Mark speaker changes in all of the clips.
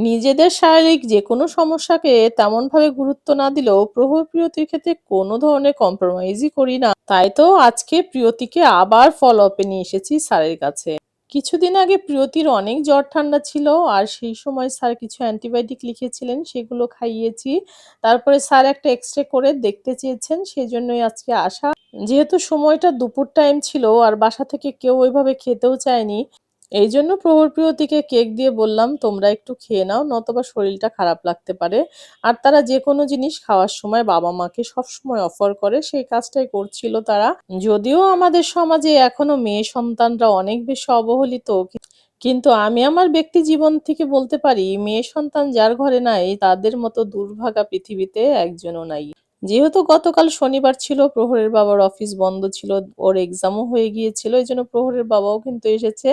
Speaker 1: নিজেদের শারীরিক যেকোনো সমস্যাকে তেমনভাবে গুরুত্ব না দিলেও প্রিয়তির ক্ষেত্রে কোনো ধরনের কম্প্রোমাইজই করি না। তাই তো আজকে প্রিয়তিকে আবার ফলো আপে নিয়ে এসেছি স্যারের কাছে। কিছুদিন আগে প্রিয়তির অনেক জ্বর ঠান্ডা ছিল, আর সেই সময় স্যার কিছু অ্যান্টিবায়োটিক লিখেছিলেন, সেগুলো খাইয়েছি। তারপরে স্যার একটা এক্সরে করে দেখতে চেয়েছেন, সেজন্যই আজকে আসা। যেহেতু সময়টা দুপুর টাইম ছিল আর বাসা থেকে কেউ ওইভাবে খেতেও চায়নি, এই জন্য প্রহরপ্রিয়তিকে কেক দিয়ে বললাম তোমরা একটু খেয়ে নাও, নতবা শরীরটা খারাপ লাগতে পারে। আর তারা যে কোনো জিনিস খাওয়ার সময় বাবা মাকে সবসময় অফার করে, সেই কাজটাই করছিল তারা। যদিও আমাদের সমাজে এখনো মেয়ে সন্তানরা অনেক বেশি অবহেলিত, কিন্তু আমি আমার ব্যক্তি জীবন থেকে বলতে পারি মেয়ে সন্তান যার ঘরে নাই তাদের মতো দুর্ভাগা পৃথিবীতে একজনও নাই। যেহেতু গতকাল শনিবার ছিল, প্রহরের বাবার অফিস বন্ধ ছিল, ওর এক্সামও হয়ে গিয়েছিল, এই জন্য প্রহরের বাবাও কিন্তু এসেছে।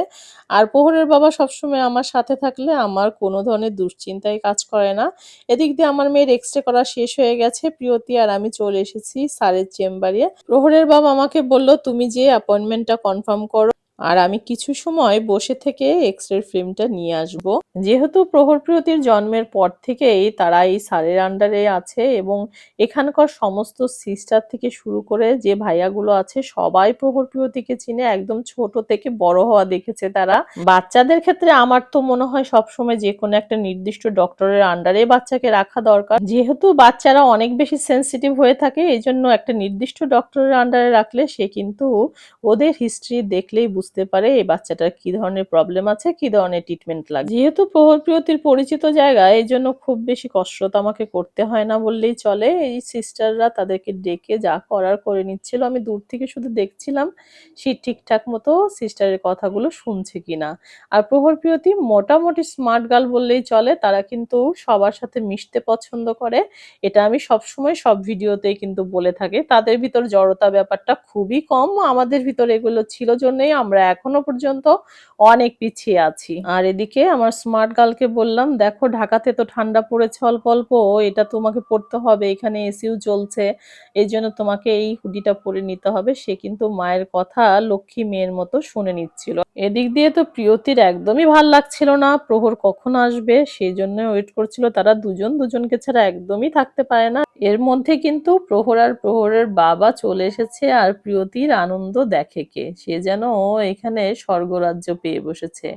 Speaker 1: আর প্রহরের বাবা সবসময় আমার সাথে থাকলে আমার কোনো ধরনের দুশ্চিন্তাই কাজ করে না। এদিক দিয়ে আমার মেয়ের এক্সরে করা শেষ হয়ে গেছে, প্রিয়তি আর আমি চলে এসেছি স্যারের চেম্বারে। প্রহরের বাবা আমাকে বলল তুমি যে অ্যাপয়েন্টমেন্টটা কনফার্ম করো, আর আমি কিছু সময় বসে থেকে এক্স-রে ফিল্মটা নিয়ে আসব। যেহেতু প্রহরপ্রিয়তির জন্মের পর থেকেই তারা এই স্যারের আন্ডারে আছে, এবং এখানকার সমস্ত সিস্টার থেকে শুরু করে যে ভাইয়াগুলো আছে সবাই প্রহরপ্রিয়তিকে চিনে, একদম ছোট থেকে বড় হওয়া দেখেছে তারা। বাচ্চাদের ক্ষেত্রে আমার তো মনে হয় সবসময় যে কোনো একটা নির্দিষ্ট ডক্টরের আন্ডারে বাচ্চাকে রাখা দরকার। যেহেতু বাচ্চারা অনেক বেশি সেনসিটিভ হয়ে থাকে, এই জন্য একটা নির্দিষ্ট ডক্টরের আন্ডারে রাখলে সে কিন্তু ওদের হিস্ট্রি দেখলেই বুঝতে পারে এই বাচ্চাটার কি ধরনের প্রবলেম আছে, কি ধরনের ট্রিটমেন্ট লাগে। যেহেতু প্রহরপ্রিয়তির পরিচিত জায়গা, এই জন্য খুব বেশি কষ্ট তো আমাকে করতে হয় না বললেই চলে। এই সিস্টাররা তাদেরকে ডেকে যা করার করে নিচ্ছিল, আমি দূর থেকে শুধু দেখছিলাম সে ঠিকঠাক মতো সিস্টারের কথাগুলো শুনছে কিনা। আর প্রহরপ্রিয়তি মোটামুটি স্মার্ট গার্ল বললেই চলে, তারা কিন্তু সবার সাথে মিশতে পছন্দ করে। এটা আমি সবসময় সব ভিডিওতেই কিন্তু বলে থাকি। তাদের ভিতর জড়তা ব্যাপারটা খুবই কম। আমাদের ভিতর এগুলো ছিল জন্যই আমরা এখনো পর্যন্ত অনেক পিছিয়ে আছি। আর এদিকে আমার স্মার্ট গার্লকে বললাম, দেখো ঢাকাতে তো ঠান্ডা পড়েছে অল্প অল্প, এটা তোমাকে পড়তে হবে, এখানে এসিও চলছে, এই জন্য তোমাকে এই হুডিটা পরে নিতে হবে। সে কিন্তু মায়ের কথা লক্ষ্মী মেয়ের মতো শুনে নিচ্ছিল। এদিক দিয়ে তো প্রিয়তির একদমই ভাল লাগছিল না, প্রহর কখন আসবে সেই জন্য ওয়েট করছিল। তারা দুজন দুজনকে ছাড়া একদমই থাকতে পারে না। এর মধ্যে কিন্তু প্রহর আর প্রহরের বাবা চলে এসেছে, আর প্রিয়তির আনন্দ দেখে কে, সে যেন এখানে স্বর্গরাজ্য পেয়ে বসেছে।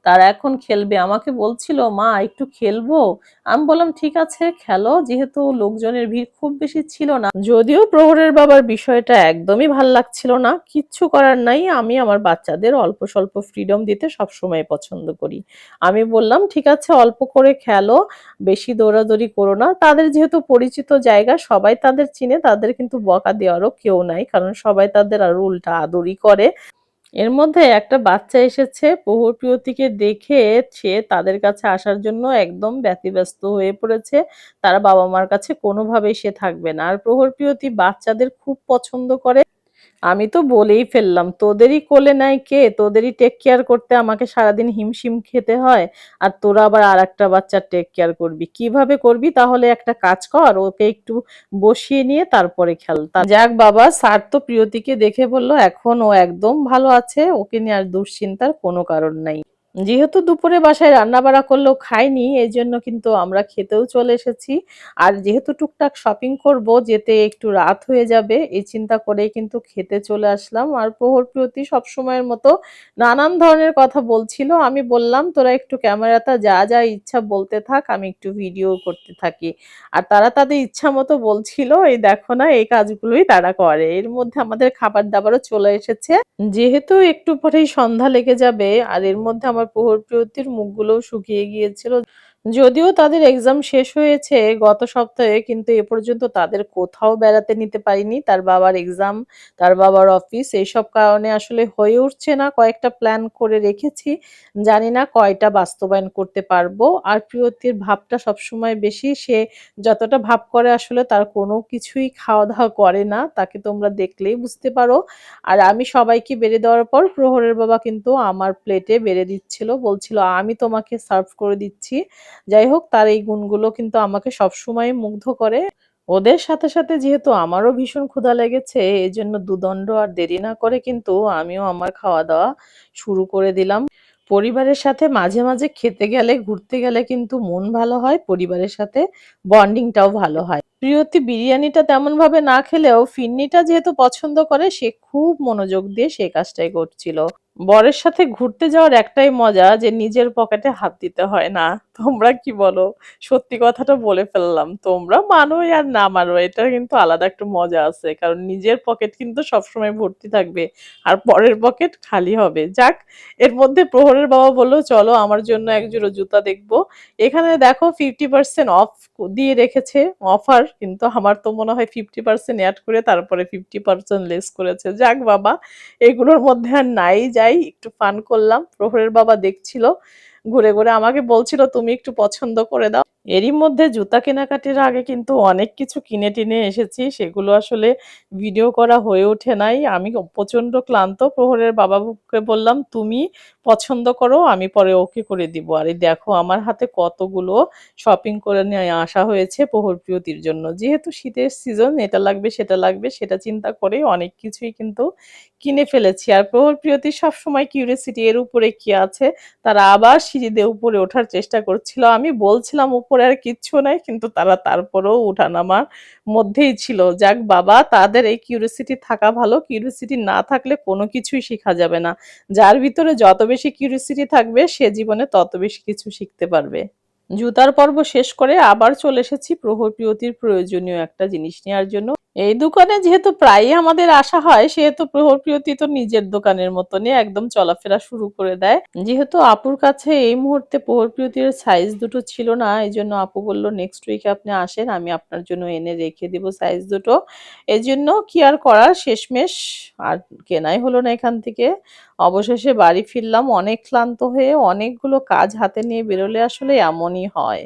Speaker 1: তারা এখন খেলবে, আমাকে বলছিল মা একটু খেলবো। আমি বললাম ঠিক আছে খেলো, যেহেতু লোকজনের ভিড় খুব বেশি ছিল না। যদিও প্রহরের বাবার বিষয়টা একদমই ভাল লাগছিল না, কিচ্ছু করার নাই, আমি আমার বাচ্চাদের অল্প স্বল্প ফ্রিডম দিতে সবসময় পছন্দ করি। আমি বললাম ঠিক আছে অল্প করে খেলো, বেশি দৌড়াদৌড়ি করো না। তাদের যেহেতু পরিচিত জায়গা, সবাই তাদের চিনে, তাদের কিন্তু বকা দেওয়ারও কেউ নাই, কারণ সবাই তাদের আরো উল্টা আদরই করে। এর মধ্যে একটা বাচ্চা এসেছে, প্রহরপ্রিয়তিকে দেখে সে তাদের কাছে আসার জন্য একদম ব্যতিব্যস্ত হয়ে পড়েছে। তারা বাবা মার কাছে কোনোভাবেই সে থাকবে না। আর প্রহরপ্রিয়তি বাচ্চাদের খুব পছন্দ করে। আমি তো বলেই ফেললাম তোদেরই কোলে নাই কে, তোদেরই টেক কেয়ার করতে আমাকে সারাদিন হিমশিম খেতে হয়, আর তোরা আবার আর একটা বাচ্চার টেক কেয়ার করবি, কিভাবে করবি? তাহলে একটা কাজ কর, ওকে একটু বসিয়ে নিয়ে তারপরে খেল। যাক বাবা, স্যার তো প্রিয়তিকে দেখে বলল এখন ও একদম ভালো আছে, ওকে নিয়ে আর দুশ্চিন্তার কোনো কারণ নাই। যেহেতু দুপুরে বাসায় রান্না বাড়া করলেও খাইনি, এই জন্য কিন্তু আমরা খেতেও চলে এসেছি। আর যেহেতু টুকটাক শপিং করব, যেতে একটু রাত হয়ে যাবে, এই চিন্তা করেই কিন্তু খেতে চলে আসলাম। আর প্রহরপ্রিয়তি সবসময়ের মতো নানান ধরনের কথা বলছিল, আমি বললাম তোরা একটু ক্যামেরাতে যা যা ইচ্ছা বলতে থাক, আমি একটু ভিডিও করতে থাকি। আর তারা তাদের ইচ্ছা মতো বলছিল, এই দেখো না এই কাজগুলোই তারা করে। এর মধ্যে আমাদের খাবার দাবারও চলে এসেছে। যেহেতু একটু পরেই সন্ধ্যা লেগে যাবে, আর এর মধ্যে আমার প্রহরপ্রিয়তির মুখগুলোও শুকিয়ে গিয়েছিল। যদিও তাদের এক্সাম শেষ হয়েছে গত সপ্তাহে, কিন্তু এ পর্যন্ত তাদের কোথাও বেড়াতে নিতে পারিনি। তার বাবার এক্সাম, তার বাবার অফিস, এইসব কারণে আসলে হয়ে উঠছে না। কয়েকটা প্ল্যান করে রেখেছি, জানি না কয়টা বাস্তবায়ন করতে পারবো। আর প্রিয়তির ভাবটা সবসময় বেশি, সে যতটা ভাব করে আসলে তার কোনো কিছুই খাওয়া দাওয়া করে না, তাকে তোমরা দেখলেই বুঝতে পারো। আর আমি সবাইকে বেড়ে দেওয়ার পর প্রহরের বাবা কিন্তু আমার প্লেটে বেড়ে দিচ্ছিল, বলছিল আমি তোমাকে সার্ভ করে দিচ্ছি। যাই হোক, তার এই গুণগুলো কিন্তু আমাকে সবসময় মুগ্ধ করে। ওদের সাথে সাথে যেহেতু আমারও ভীষণ ক্ষুধা লেগেছে, এজন্য দুদণ্ড আর দেরি না করে কিন্তু আমিও আমার খাওয়া দাওয়া শুরু করে দিলাম। পরিবারের সাথে মাঝে, মাঝে খেতে গেলে, ঘুরতে গেলে কিন্তু মন ভালো হয়। পরিবারের সাথে বন্ডিংটাও ভালো হয়। প্রিয়তি বিরিয়ানিটা তেমনভাবে না খেলেও ফিরনিটা যেহেতু পছন্দ করে সে খুব মনোযোগ দিয়ে সে কাজটাই করছিল। বরের সাথে ঘুরতে যাওয়ার একটাই মজা যে নিজের পকেটে হাত দিতে হয় না। তোমরা কি বলো? সত্যি কথাটা বলে ফেললাম। তোমরা মানোই আর না মানো এটার কিন্তু আলাদা একটা মজা আছে। কারণ নিজের পকেট কিন্তু সবসময় ভর্তি থাকবে। আর পরের পকেট খালি হবে। যাক, এর মধ্যে প্রহরের বাবা বলল, "চলো আমার জন্য এক জোড়া জুতা দেখবো।" এখানে দেখো 50% অফ দিয়ে রেখেছে অফার। কিন্তু আমার তো মনে হয় 50% এড করে তারপরে 50% লেস করেছে। যাক বাবা, এগুলোর মধ্যে আর নাই যাই। একটু ফান করলাম। প্রহরের বাবা দেখছিল। ঘুরে, ঘুরে আমাকে বলছিল, "তুমি একটু পছন্দ করে দাও।" এরই মধ্যে জুতা কেনাকাটির আগে কিন্তু অনেক কিছু কিনে-টিনে এসেছি। সেগুলো আসলে ভিডিও করা হয়ে ওঠে নাই। আমি প্রচন্ড ক্লান্ত। প্রহরের বাবাকে বললাম, "তুমি পছন্দ করো, আমি পরে ওকে করে দিব।" আর এই দেখো আমার হাতে কতগুলো শপিং করে নিয়ে আসা হয়েছে প্রহরপ্রিয়তির জন্য। যেহেতু শীতের সিজন, এটা লাগবে, সেটা লাগবে, সেটা চিন্তা করেই অনেক কিছুই কিন্তু কিনে ফেলেছি। আর প্রহরপ্রিয়তির সবসময় কিউরিওসিটি এর উপরে কি আছে? তারা আবার সিঁড়ি দিয়ে উপরে ওঠার চেষ্টা করছিল। আমি বলছিলাম উপরে আর কিচ্ছু নাই, কিন্তু তারা তারপরেও উঠানামার মধ্যেই ছিল। যাক বাবা, তাদের এই কিউরিওসিটি থাকা ভালো। কিউরিওসিটি না থাকলে কোনো কিছুই শিখা যাবে না। যার ভিতরে যত বেশি কিউরিওসিটি থাকবে সে জীবনে তত বেশি কিছু শিখতে পারবে। জুতার পর্ব শেষ করে আবার চলে এসেছি প্রহরপ্রিয়তির প্রয়োজনীয় একটা জিনিস নেওয়ার জন্য। এই দোকানে যেহেতু প্রায়ই আমাদের আসা হয় সেহেতু প্রহরপ্রিয়তি তো নিজের দোকানের মতনই একদম চলাফেরা শুরু করে দেয়। যেহেতু আপুর কাছে এই মুহূর্তে প্রহরপ্রিয়তির সাইজ দুটো ছিল না, এই জন্য আপু বলল নেক্সট উইকে আপনি আসেন, আমি আপনার জন্য এনে রেখে দিব সাইজ দুটো। এই জন্য কি আর করার, শেষমেশ আর কেনাই হলো না এখান থেকে। অবশেষে বাড়ি ফিরলাম অনেক ক্লান্ত হয়ে। অনেকগুলো কাজ হাতে নিয়ে বেরোলে আসলে এমনই হয়।